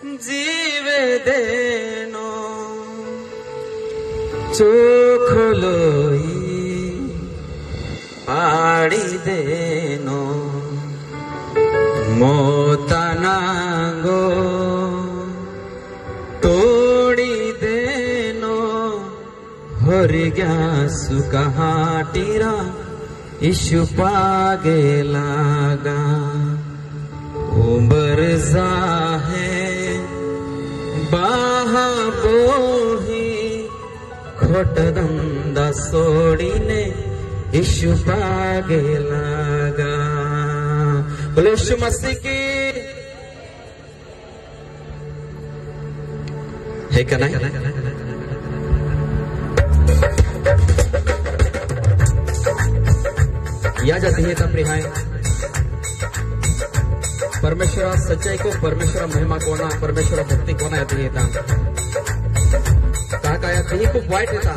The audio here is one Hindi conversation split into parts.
जीवे देनो चोखलोई आड़ी देनो मोतानागो तोड़ी देनो हरिग्या सुकहाटीरा इशु पागे लागा उबर जाहे बाहा बोही खोट दंदा सोड़ीने इशु पागे लागा। बोले यीशु मसीह की है क्या नहीं? या जाती है तब रिहाई परमेश्वर सच्चाई को परमेश्वर महिमा कोना परमेश्वर भक्ति कोना याती है का याती है खूप वाईट येता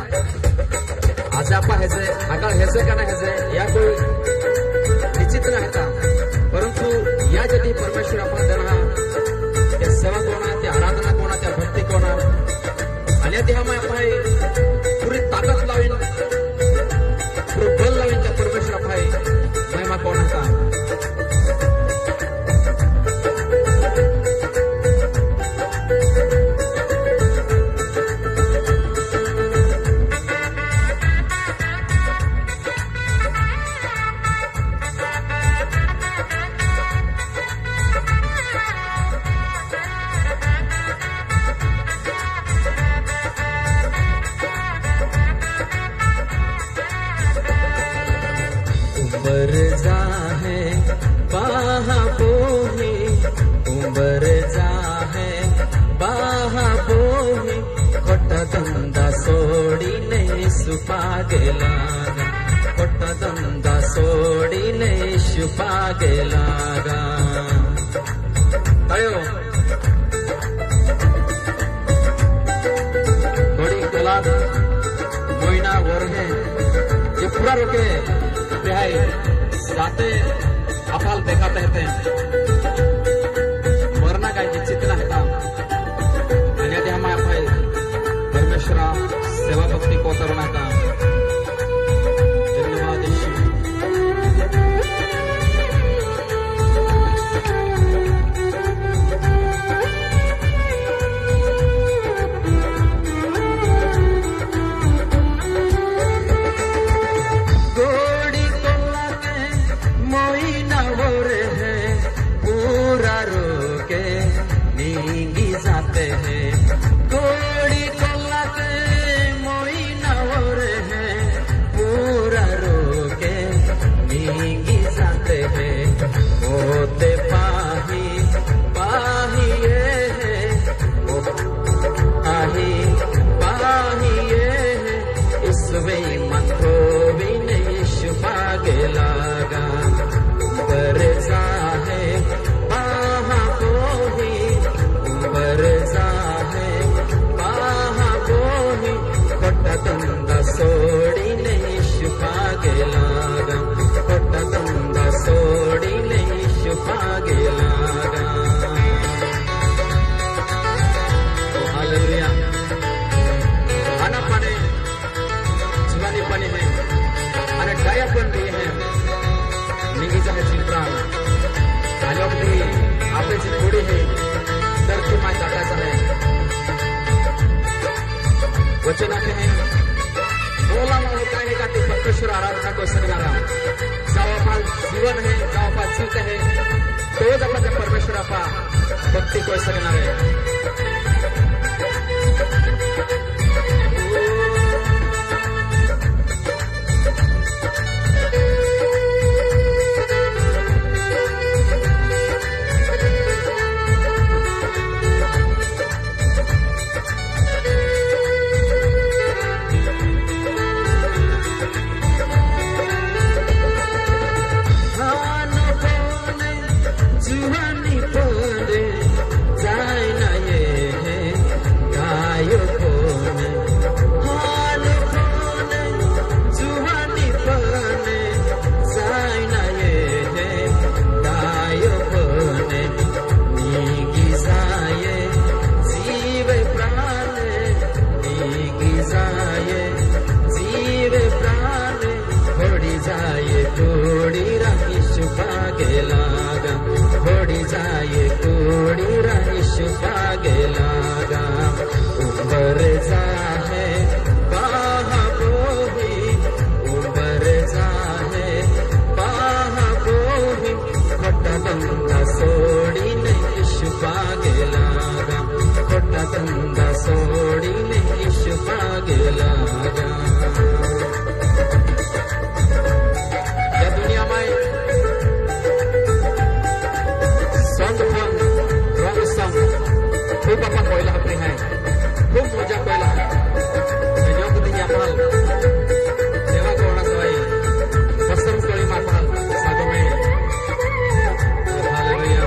आज आपा हेजे आकाळ हेजे का नाही हेजे या कोई विचित्र येता परंतु या जदी परमेश्वर आपण त्यांना त्या सेवा कोना त्या आराधना कोना त्या भक्ती कोना आणि ते हम आपण पुरी ताकद लावीन पुरी बल लावीन त्या परमेश्वर आपण महिमा कोना का उबर जाहे बाहा बोहे उबर जाहे बाहा बोहे खोटा दंदा सोड़ी ने सुपागे लागा खोटा दंदा सोड़ी ने सुपागे लागा। आयो बड़ी कला मोइना वर्गे ये पूरा रोके जाते अफाल देखा कहते हैं मरना का चित्रा है हमारे परमेश्वर सेवा भक्ति को करना का धन्यवाद। वचन आते हैं बोला मानो कहने का तो परमेश्वर आराधना को सगनारा जावा जीवन है जावा जीवित है तो जब परमेश्वर आपा भक्ति को सगनारे जुवानी पड़े जाए ना ये है पोटा धंदा सोडीने येशू मागे लागा. या दुनियामाय सॉन्ग पण रॉंग सॉन्ग खूप आपण कोयला आपली है खूप मजा कोयला जो कधी आपण देवा कोणा सवाई पसंद कोळी मापाल सागो में हालेलुया.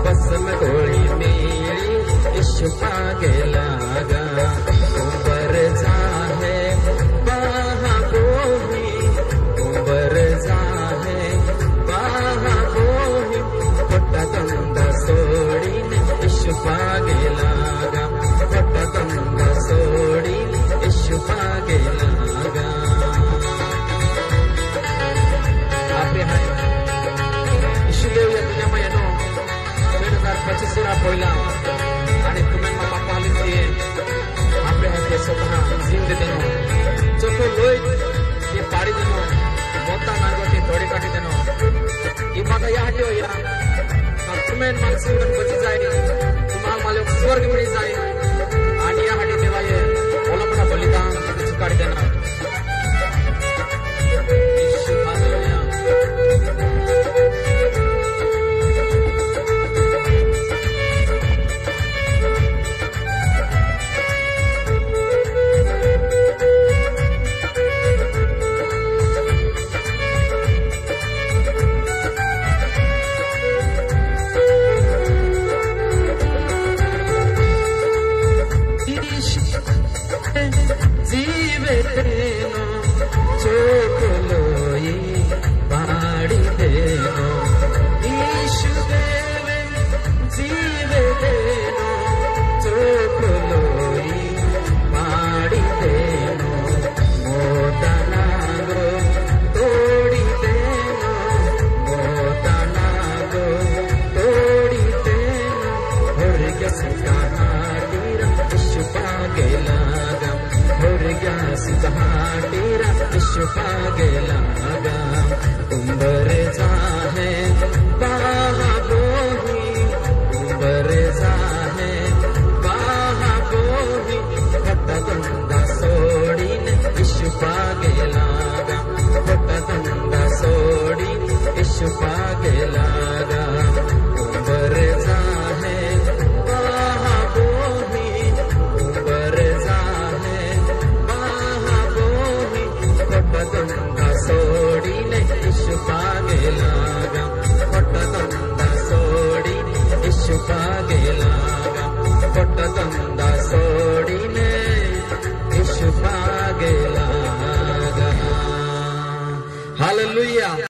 बस में गोली मेरी इश्क पागे लागा. उबर जाहे बाहा बोही उबर जाहे बाहा बोही पोटा धंदा सोडीने इश्क पागे लागा. पोटा धंदा सोडीने इश्क पागे लागा. आप यहाँ इसलिए या दुनिया में येनो 2025 पहिला आणि तुम्ही मामा पाहिली ते आपले हाते स्वतः जिंदे देनो चोखो लोय ते पाडी देनो मोता नागोती थोडी काटी देनो इमादा या हटियो या तुम्ही मानसिंगन बची जाय तुम्हाला मला स्वर्ग मिळी जाय.